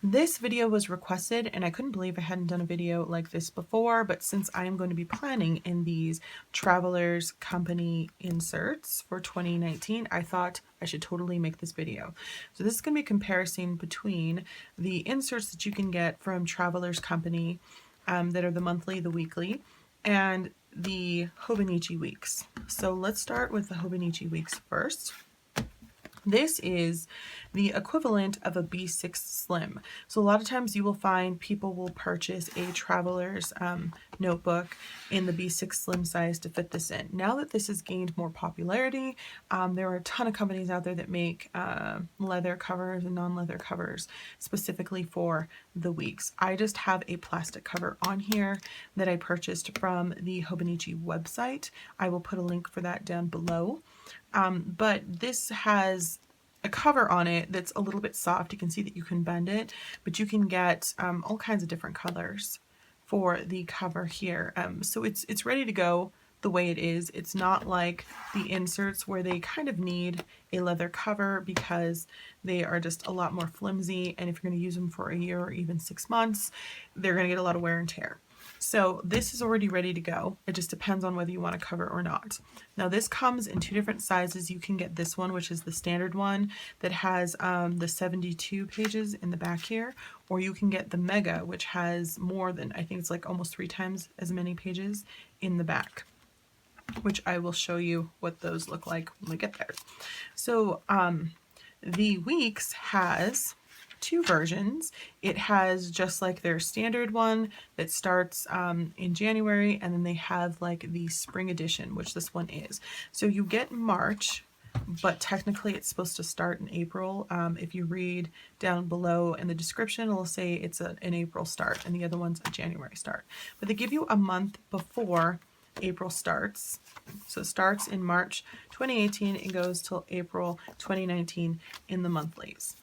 This video was requested and I couldn't believe I hadn't done a video like this before, but since I am going to be planning in these Travelers Company inserts for 2019, I thought I should totally make this video. So this is going to be a comparison between the inserts that you can get from Travelers Company that are the monthly, the weekly, and the Hobonichi Weeks. So let's start with the Hobonichi Weeks first. This is the equivalent of a B6 Slim. So a lot of times you will find people will purchase a traveler's notebook in the B6 Slim size to fit this in. Now that this has gained more popularity, there are a ton of companies out there that make leather covers and non-leather covers specifically for the Weeks. I just have a plastic cover on here that I purchased from the Hobonichi website. I will put a link for that down below. But this has a cover on it that's a little bit soft. You can see that you can bend it, but you can get all kinds of different colors for the cover here. So it's ready to go the way it is. It's not like the inserts where they kind of need a leather cover because they are just a lot more flimsy, and if you're going to use them for a year or even 6 months, they're going to get a lot of wear and tear. So this is already ready to go. It just depends on whether you want to cover or not. Now this comes in 2 different sizes. You can get this one, which is the standard one that has the 72 pages in the back here, or you can get the Mega, which has more than, I think it's like almost 3 times as many pages in the back, which I will show you what those look like when we get there. So the Weeks has 2 versions. It has just like their standard one that starts in January, and then they have like the spring edition, which this one is. So you get March, but technically it's supposed to start in April. If you read down below in the description, it'll say it's an April start and the other one's a January start. But they give you a month before April starts. So it starts in March 2018 and goes till April 2019 in the monthlies.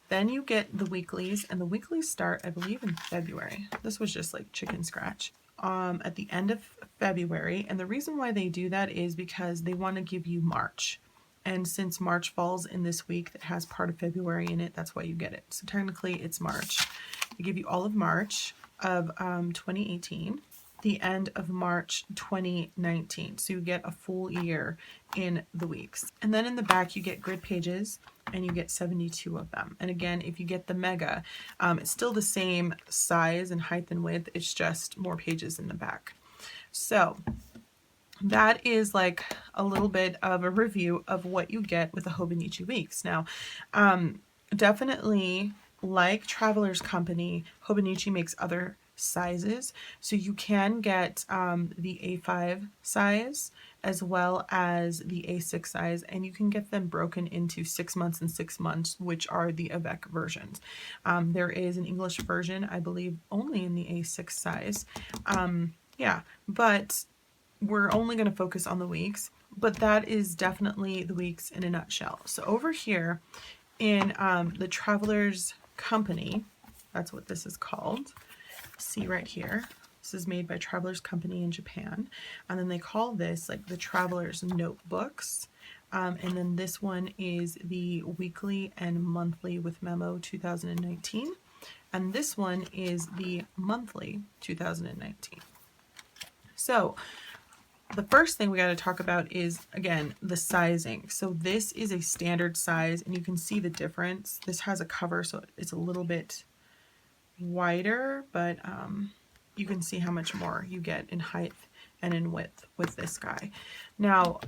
Then you get the weeklies, and the weeklies start, I believe, in February. This was just like chicken scratch. At the end of February, and the reason why they do that is because they want to give you March. And since March falls in this week that has part of February in it, that's why you get it. So technically it's March. They give you all of March of 2018, the end of March 2019. So you get a full year in the Weeks. And then in the back you get grid pages, and you get 72 of them. And again, if you get the Mega, it's still the same size and height and width, it's just more pages in the back. So that is like a little bit of a review of what you get with the Hobonichi Weeks. Now, definitely like Travelers Company, Hobonichi makes other sizes, so you can get the A5 size as well as the A6 size, and you can get them broken into 6 months and 6 months, which are the Avec versions. There is an English version, I believe, only in the A6 size. Yeah, but we're only going to focus on the Weeks, but that is definitely the Weeks in a nutshell. So over here in the Travelers Company, that's what this is called. See right here, this is made by Travelers Company in Japan, and then they call this like the Travelers Notebooks, and then this one is the weekly and monthly with Memo 2019, and this one is the monthly 2019. So the first thing we got to talk about is, again, the sizing. So this is a standard size, and you can see the difference. This has a cover, so it's a little bit wider, but you can see how much more you get in height and in width with this guy. Now,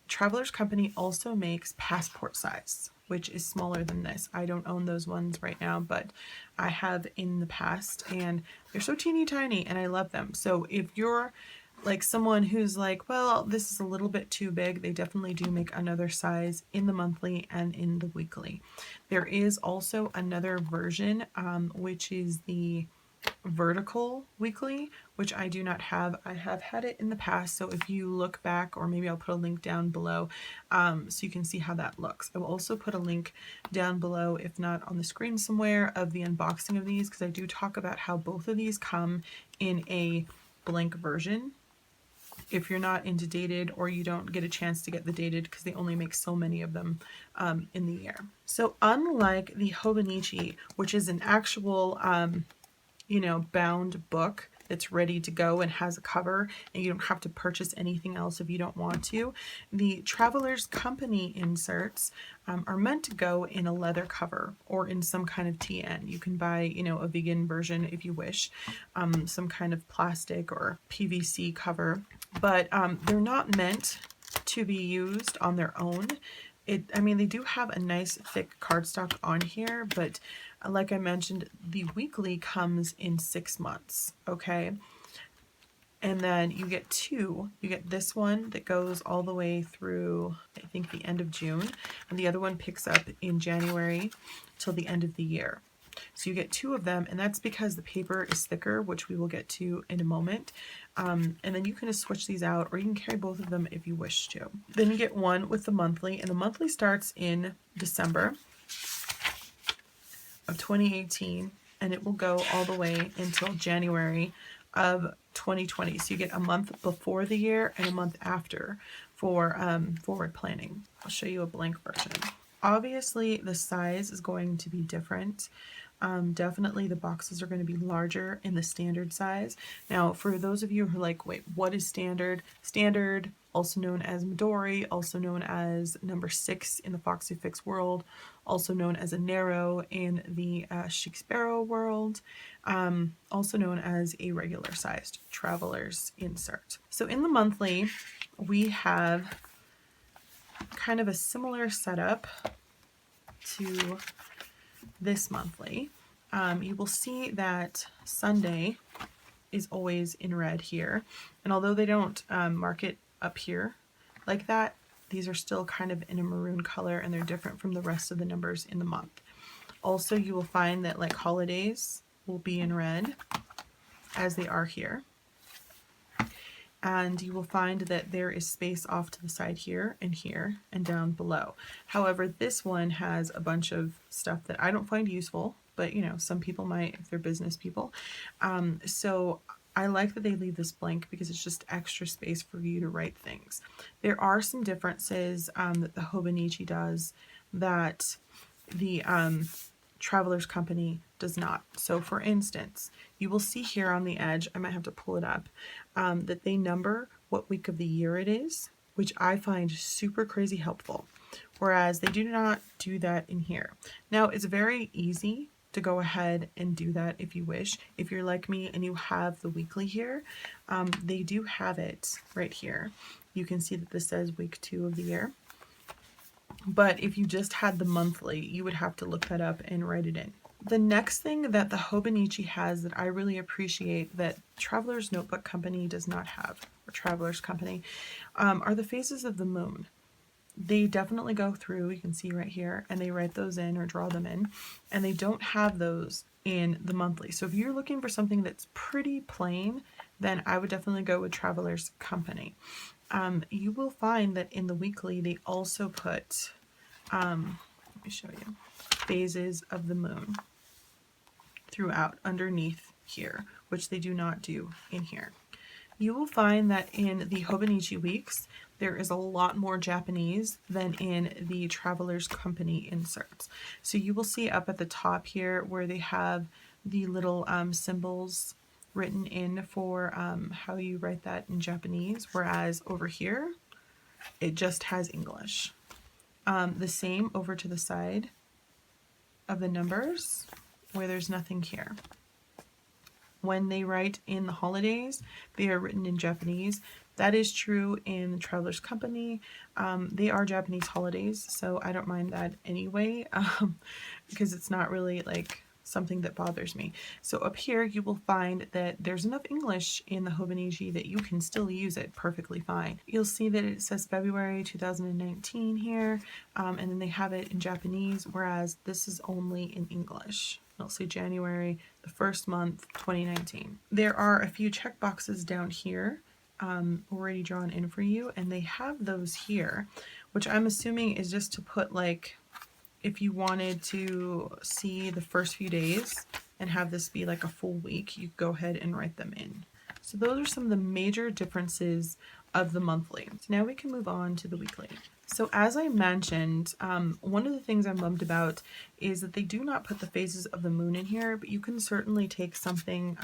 Travelers Company also makes passport size, which is smaller than this. I don't own those ones right now, but I have in the past, and they're so teeny tiny, and I love them. So if you're like someone who's like, well, this is a little bit too big, they definitely do make another size in the monthly and in the weekly. There is also another version, which is the vertical weekly, which I do not have. I have had it in the past, so if you look back, or maybe I'll put a link down below so you can see how that looks. I will also put a link down below, if not on the screen somewhere, of the unboxing of these, because I do talk about how both of these come in a blank version. if you're not into dated, or you don't get a chance to get the dated because they only make so many of them in the year. So unlike the Hobonichi, which is an actual bound book that's ready to go and has a cover, and you don't have to purchase anything else if you don't want to, the Traveler's Company inserts are meant to go in a leather cover or in some kind of TN. You can buy, a vegan version if you wish, some kind of plastic or PVC cover, but they're not meant to be used on their own. They do have a nice thick cardstock on here, but like I mentioned, the weekly comes in 6 months, okay? And then you get two. You get this one that goes all the way through, I think, the end of June, and the other one picks up in January till the end of the year. So you get two of them, and that's because the paper is thicker, which we will get to in a moment. And then you can just switch these out, or you can carry both of them if you wish to. Then you get one with the monthly, and the monthly starts in December of 2018, and it will go all the way until January of 2020. So you get a month before the year and a month after for forward planning. I'll show you a blank version. Obviously, the size is going to be different. Definitely the boxes are going to be larger in the standard size. Now, for those of you who are like, wait, what is standard? Standard, also known as Midori, also known as number 6 in the Foxy Fix world, also known as a narrow in the Shakespeare world, also known as a regular sized traveler's insert. So in the monthly, we have kind of a similar setup to this monthly. You will see that Sunday is always in red here, and although they don't mark it up here like that, these are still kind of in a maroon color, and they're different from the rest of the numbers in the month. Also, you will find that like holidays will be in red, as they are here. And you will find that there is space off to the side here and down below. However, this one has a bunch of stuff that I don't find useful, but some people might if they're business people. So I like that they leave this blank because it's just extra space for you to write things. There are some differences that the Hobonichi does that the Traveler's Company does not. So for instance, you will see here on the edge, I might have to pull it up, that they number what week of the year it is, which I find super crazy helpful, whereas they do not do that in here. Now, it's very easy to go ahead and do that if you wish. If you're like me and you have the weekly here, they do have it right here. You can see that this says week 2 of the year. But if you just had the monthly, you would have to look that up and write it in. The next thing that the Hobonichi has that I really appreciate that Traveler's Notebook Company does not have, or Traveler's Company, are the phases of the moon. They definitely go through, you can see right here, and they write those in or draw them in, and they don't have those in the monthly. So if you're looking for something that's pretty plain, then I would definitely go with Traveler's Company. You will find that in the weekly, they also put, let me show you, phases of the moon throughout underneath here, which they do not do in here. You will find that in the Hobonichi Weeks, there is a lot more Japanese than in the Traveler's Company inserts. So you will see up at the top here where they have the little symbols written in for how you write that in Japanese, whereas over here, it just has English. The same over to the side of the numbers where there's nothing here. When they write in the holidays, they are written in Japanese. That is true in the Traveler's Company. They are Japanese holidays, so I don't mind that anyway, because it's not really like something that bothers me. So up here you will find that there's enough English in the Hobonichi that you can still use it perfectly fine. You'll see that it says February 2019 here, and then they have it in Japanese, whereas this is only in English. It'll say January, the first month, 2019. There are a few checkboxes down here already drawn in for you, and they have those here, which I'm assuming is just to put, like, if you wanted to see the first few days and have this be like a full week, you go ahead and write them in. So those are some of the major differences of the monthly. So now we can move on to the weekly. So as I mentioned, one of the things I'm bummed about is that they do not put the phases of the moon in here, but you can certainly take something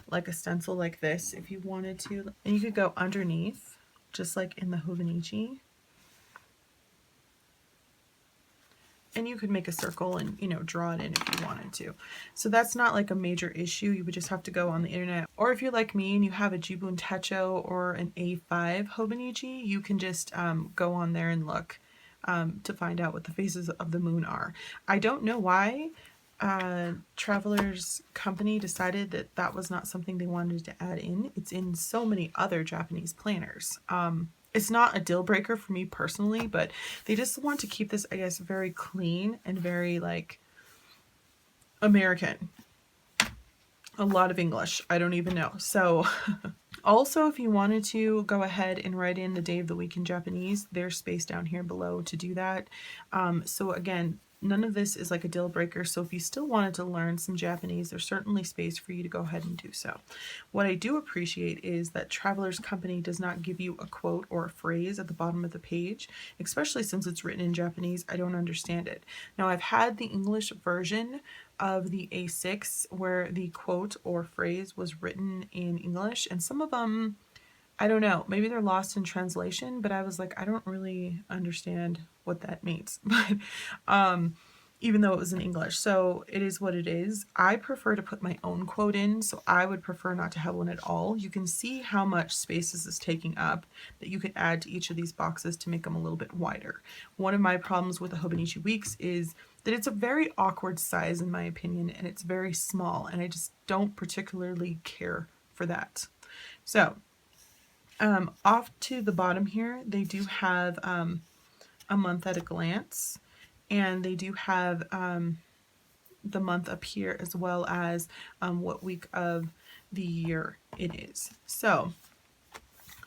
like a stencil like this if you wanted to, and you could go underneath, just like in the Hobonichi. And you could make a circle and, you know, draw it in if you wanted to. So that's not like a major issue. You would just have to go on the internet. Or if you're like me and you have a Jibun Techo or an A5 Hobonichi, you can just go on there and look to find out what the phases of the moon are. I don't know why Traveler's Company decided that that was not something they wanted to add in. It's in so many other Japanese planners. It's not a deal breaker for me personally, but they just want to keep this, I guess, very clean and very like American. A lot of English. I don't even know. So also, if you wanted to go ahead and write in the day of the week in Japanese, there's space down here below to do that. So again, none of this is like a deal breaker. So if you still wanted to learn some Japanese, there's certainly space for you to go ahead and do so. What I do appreciate is that Traveler's Company does not give you a quote or a phrase at the bottom of the page, especially since it's written in Japanese. I don't understand it. Now, I've had the English version of the A6 where the quote or phrase was written in English, and some of them, I don't know, maybe they're lost in translation, but I was like, I don't really understand what that means. But even though it was in English, so it is what it is. I prefer to put my own quote in, so I would prefer not to have one at all. You can see how much space this is taking up that you could add to each of these boxes to make them a little bit wider. One of my problems with the Hobonichi Weeks is that it's a very awkward size in my opinion, and it's very small, and I just don't particularly care for that. So off to the bottom here, they do have a month at a glance, and they do have the month up here as well as what week of the year it is. So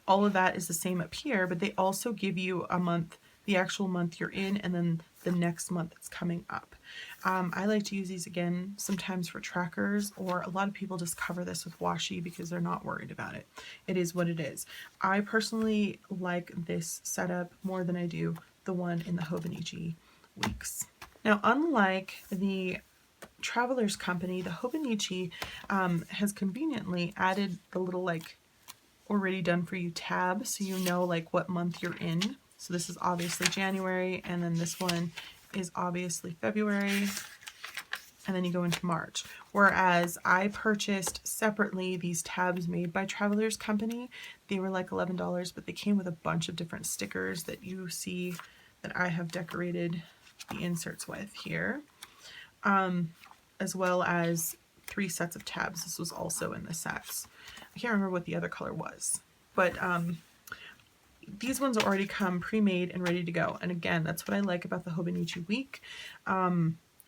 all of that is the same up here, but they also give you a month, the actual month you're in, and then the next month that's coming up. I like to use these again sometimes for trackers, or a lot of people just cover this with washi because they're not worried about it. It is what it is. I personally like this setup more than I do the one in the Hobonichi Weeks. Now, unlike the Traveler's Company, the Hobonichi has conveniently added the little like already done for you tab, so you know like what month you're in. So this is obviously January, and then this one is obviously February, and then you go into March. Whereas I purchased separately these tabs made by Traveler's Company. They were like $11, but they came with a bunch of different stickers that you see that I have decorated the inserts with here, as well as 3 sets of tabs. This was also in the sets. I can't remember what the other color was, but these ones already come pre-made and ready to go. And again, that's what I like about the Hobonichi Week.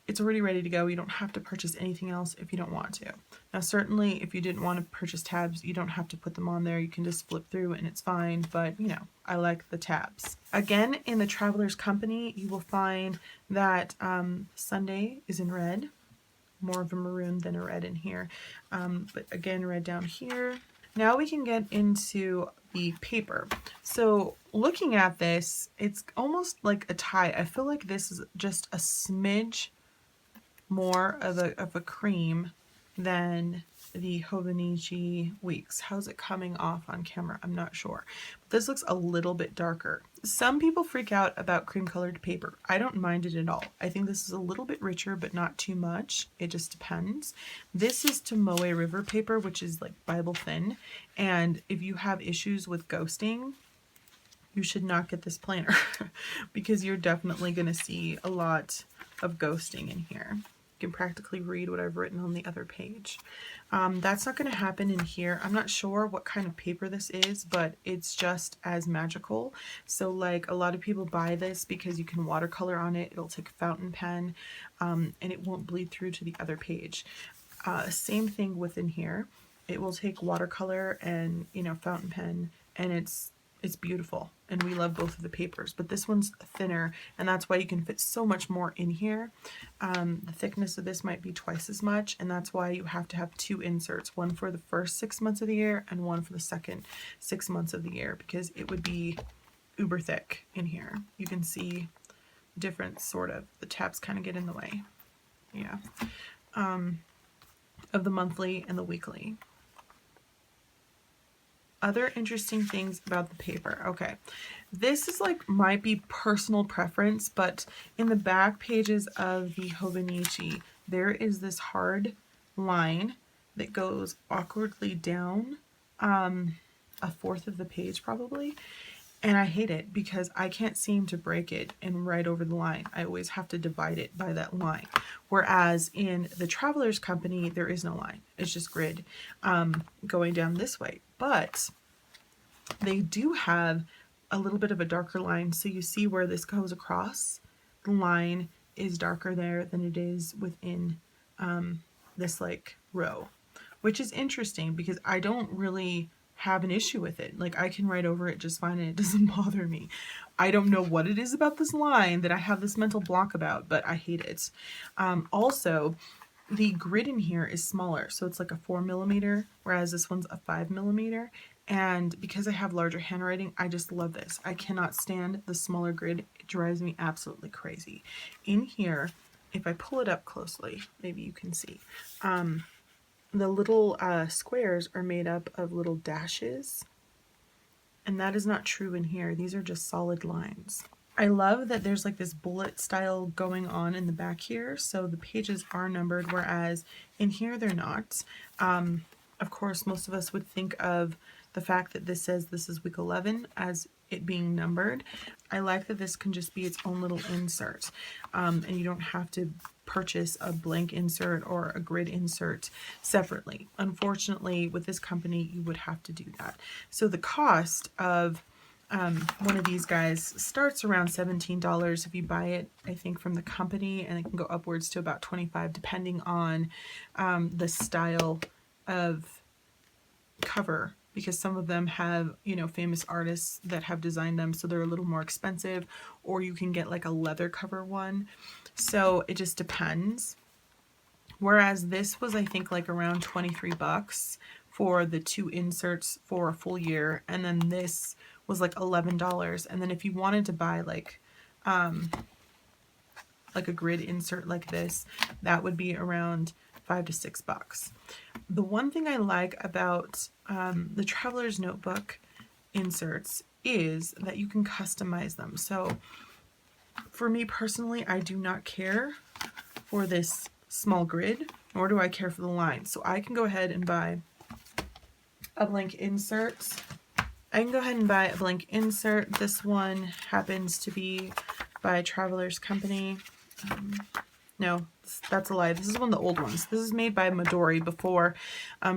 It's already ready to go. You don't have to purchase anything else if you don't want to. Now, certainly if you didn't want to purchase tabs, you don't have to put them on there. You can just flip through and it's fine, but you know, I like the tabs. Again, in the Traveler's Company, you will find that Sunday is in red, more of a maroon than a red in here, but again, red down here. Now we can get into the paper. So looking at this, it's almost like a tie. I feel like this is just a smidge more of a cream than the Hobonichi Weeks. How's it coming off on camera? I'm not sure. But this looks a little bit darker. Some people freak out about cream colored paper. I don't mind it at all. I think this is a little bit richer, but not too much. It just depends. This is Tomoe River paper, which is like Bible thin. And if you have issues with ghosting, you should not get this planner because you're definitely going to see a lot of ghosting in here. You can practically read what I've written on the other page. That's not going to happen in here. I'm not sure what kind of paper this is, but it's just as magical. So like a lot of people buy this because you can watercolor on it. It'll take a fountain pen and it won't bleed through to the other page. Same thing within here. It will take watercolor and, you know, fountain pen, and It's beautiful, and we love both of the papers, but this one's thinner, and that's why you can fit so much more in here. The thickness of this might be twice as much, and that's why you have to have 2 inserts, one for the first 6 months of the year and one for the second 6 months of the year, because it would be uber thick in here. You can see difference, sort of. The tabs kind of get in the way, yeah, of the monthly and the weekly. Other interesting things about the paper. Okay, this is like might be personal preference, but in the back pages of the Hobonichi, there is this hard line that goes awkwardly down a fourth of the page probably. And I hate it because I can't seem to break it and write over the line. I always have to divide it by that line. Whereas in the Traveler's Company, there is no line. It's just grid going down this way. But they do have a little bit of a darker line. So you see where this goes across. The line is darker there than it is within this like row, which is interesting because I don't really have an issue with it. Like I can write over it just fine and it doesn't bother me. I don't know what it is about this line that I have this mental block about, but I hate it. Also, the grid in here is smaller, so it's like a 4mm, whereas this one's a 5mm. And because I have larger handwriting, I just love this. I cannot stand the smaller grid. It drives me absolutely crazy. In here, if I pull it up closely, maybe you can see, the little squares are made up of little dashes, and that is not true in here. These are just solid lines. I love that there's like this bullet style going on in the back here, so the pages are numbered, whereas in here they're not. Of course, most of us would think of the fact that this says this is week 11 as it being numbered. I like that this can just be its own little insert, and you don't have to purchase a blank insert or a grid insert separately. Unfortunately, with this company, you would have to do that. So the cost of one of these guys starts around $17 if you buy it, I think, from the company, and it can go upwards to about $25 depending on the style of cover, because some of them have, you know, famous artists that have designed them, so they're a little more expensive, or you can get like a leather cover one. So it just depends. Whereas this was, I think, like around 23 bucks for the 2 inserts for a full year, and then this was like $11. And then if you wanted to buy like a grid insert like this, that would be around $5 to $6. The one thing I like about the Traveler's Notebook inserts is that you can customize them. So for me personally, I do not care for this small grid, nor do I care for the line. So I can go ahead and buy a blank insert. This one happens to be by Traveler's Company. No, that's a lie. This is one of the old ones. This is made by Midori before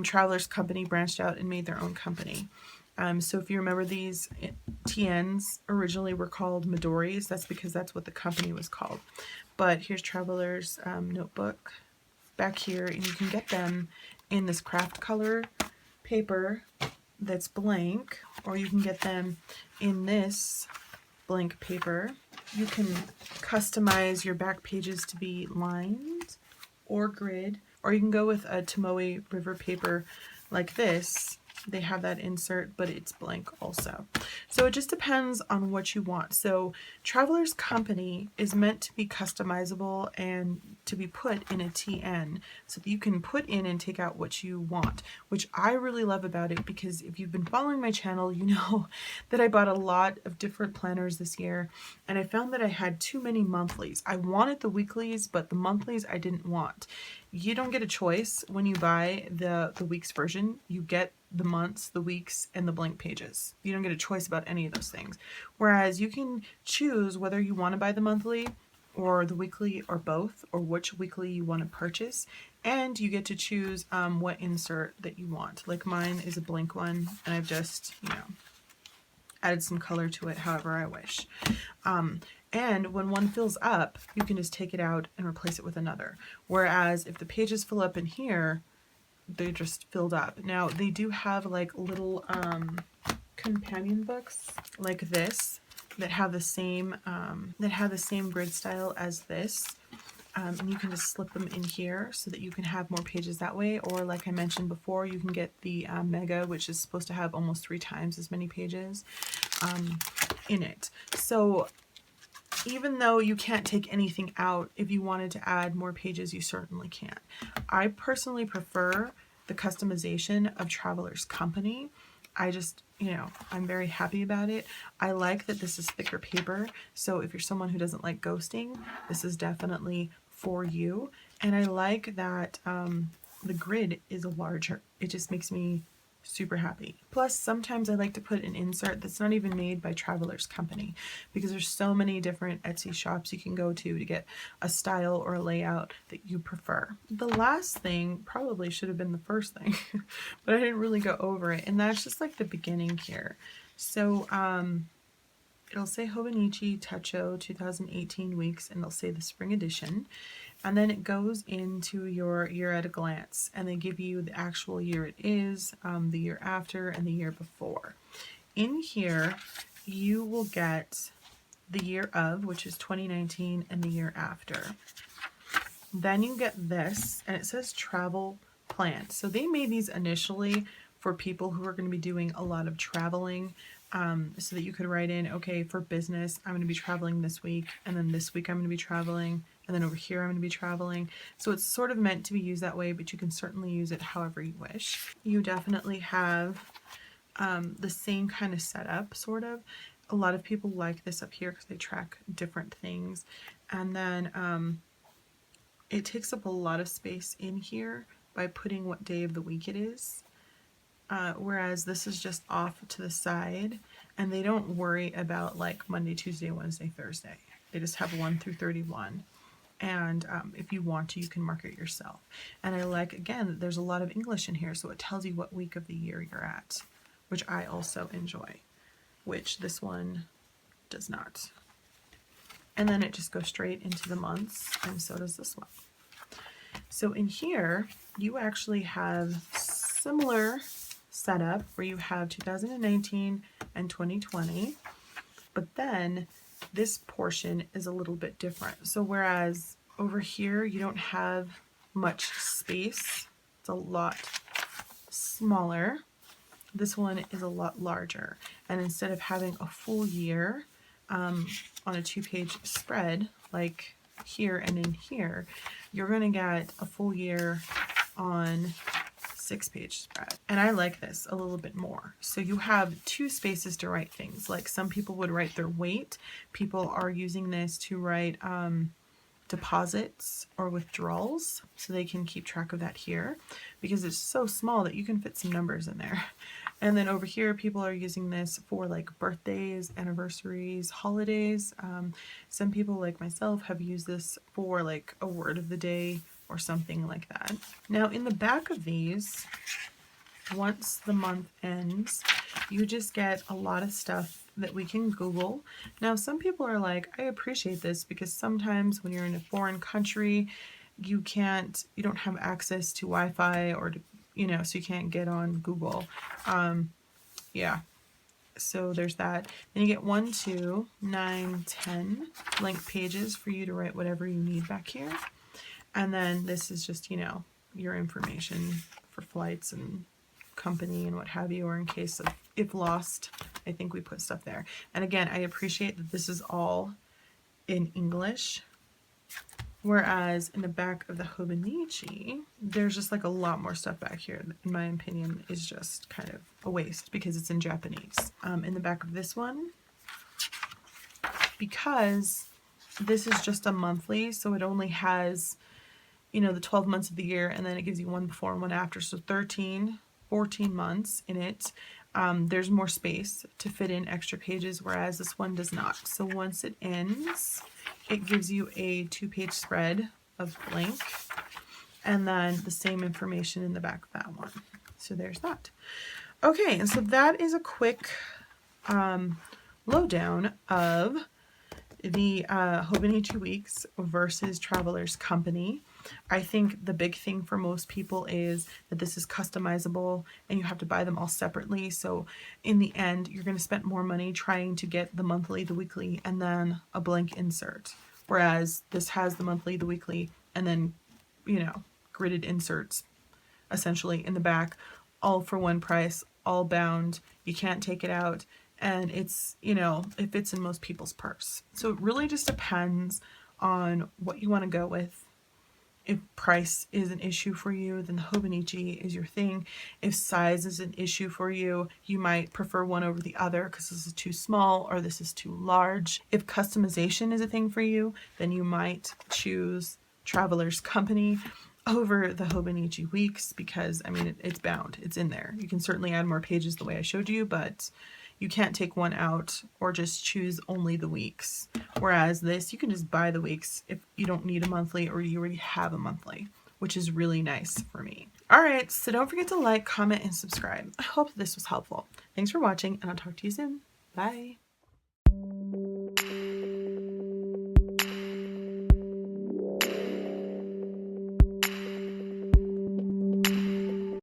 Traveler's Company branched out and made their own company. So if you remember, these TNs originally were called Midori's. That's because that's what the company was called. But here's Traveler's Notebook back here, and you can get them in this craft color paper that's blank, or you can get them in this blank paper. You can customize your back pages to be lined or grid, or you can go with a Tomoe River paper like this. They have that insert, but it's blank also. So it just depends on what you want. So Traveler's Company is meant to be customizable and to be put in a TN so that you can put in and take out what you want, which I really love about it, because if you've been following my channel, you know that I bought a lot of different planners this year, and I found that I had too many monthlies. I wanted the weeklies, but the monthlies I didn't want. You don't get a choice when you buy the weeks version. You get the months, the weeks, and the blank pages. You don't get a choice about any of those things. Whereas you can choose whether you want to buy the monthly or the weekly or both, or which weekly you want to purchase, and you get to choose what insert that you want. Like mine is a blank one, and I've just, you know, added some color to it however I wish. And when one fills up, you can just take it out and replace it with another. Whereas if the pages fill up in here, they're just filled up. Now they do have like little companion books like this that have the same grid style as this. And you can just slip them in here so that you can have more pages that way. Or like I mentioned before, you can get the Mega, which is supposed to have almost 3 times as many pages in it. So even though you can't take anything out, if you wanted to add more pages, you certainly can. I personally prefer the customization of Traveler's Company. I just, I'm very happy about it. I like that this is thicker paper. So if you're someone who doesn't like ghosting, this is definitely for you. And I like that the grid is larger. It just makes me super happy. Plus, sometimes I like to put an insert that's not even made by Traveler's Company, because there's so many different Etsy shops you can go to get a style or a layout that you prefer. The last thing probably should have been the first thing, but I didn't really go over it, and that's just like the beginning here. So it'll say Hobonichi Techo 2018 Weeks, and they'll say the spring edition. And then it goes into your year at a glance, and they give you the actual year it is, the year after, and the year before. In here, you will get the year of, which is 2019, and the year after. Then you get this, and it says travel plan. So they made these initially for people who are going to be doing a lot of traveling, so that you could write in, okay, for business, I'm going to be traveling this week, and then this week I'm going to be traveling, and then over here I'm going to be traveling. So it's sort of meant to be used that way, but you can certainly use it however you wish. You definitely have the same kind of setup, sort of. A lot of people like this up here because they track different things. And then it takes up a lot of space in here by putting what day of the week it is. Whereas this is just off to the side, and they don't worry about like Monday, Tuesday, Wednesday, Thursday. They just have 1 through 31. And if you want to, you can mark it yourself. And I like, again, that there's a lot of English in here, so it tells you what week of the year you're at, which I also enjoy, which this one does not. And then it just goes straight into the months, and so does this one. So in here, you actually have similar setup where you have 2019 and 2020, but then this portion is a little bit different. So whereas over here you don't have much space, it's a lot smaller, this one is a lot larger. And instead of having a full year on a 2-page spread like here and in here, you're going to get a full year on 6-page spread. And I like this a little bit more. So you have 2 spaces to write things. Like some people would write their weight. People are using this to write deposits or withdrawals, so they can keep track of that here, because it's so small that you can fit some numbers in there. And then over here, people are using this for like birthdays, anniversaries, holidays. Some people like myself have used this for like a word of the day or something like that. Now in the back of these, once the month ends, you just get a lot of stuff that we can Google. Now some people are like, I appreciate this because sometimes when you're in a foreign country, you don't have access to Wi-Fi or to, so you can't get on Google. Yeah, so there's that. Then you get 1, 2, 9, 10 blank pages for you to write whatever you need back here. And then this is just, your information for flights and company and what have you, or in case of if lost, I think we put stuff there. And again, I appreciate that this is all in English, whereas in the back of the Hobonichi, there's just like a lot more stuff back here that, in my opinion, is just kind of a waste because it's in Japanese. In the back of this one, because this is just a monthly, so it only has, the 12 months of the year, and then it gives you one before and one after, so 13, 14 months in it. There's more space to fit in extra pages, whereas this one does not. So once it ends, it gives you a 2-page spread of blank, and then the same information in the back of that one. So there's that. Okay, and so that is a quick lowdown of the Hobonichi Weeks versus Traveler's Company. I think the big thing for most people is that this is customizable and you have to buy them all separately. So in the end, you're going to spend more money trying to get the monthly, the weekly, and then a blank insert. Whereas this has the monthly, the weekly, and then, you know, gridded inserts essentially in the back, all for one price, all bound. You can't take it out. And it's, you know, it fits in most people's purse. So it really just depends on what you want to go with. If price is an issue for you, then the Hobonichi is your thing. If size is an issue for you, you might prefer one over the other because this is too small or this is too large. If customization is a thing for you, then you might choose Traveler's Company over the Hobonichi Weeks because, I mean, it's bound. It's in there. You can certainly add more pages the way I showed you, but you can't take one out or just choose only the weeks. Whereas this, you can just buy the weeks if you don't need a monthly or you already have a monthly, which is really nice for me. All right, so don't forget to like, comment, and subscribe. I hope this was helpful. Thanks for watching, and I'll talk to you soon. Bye.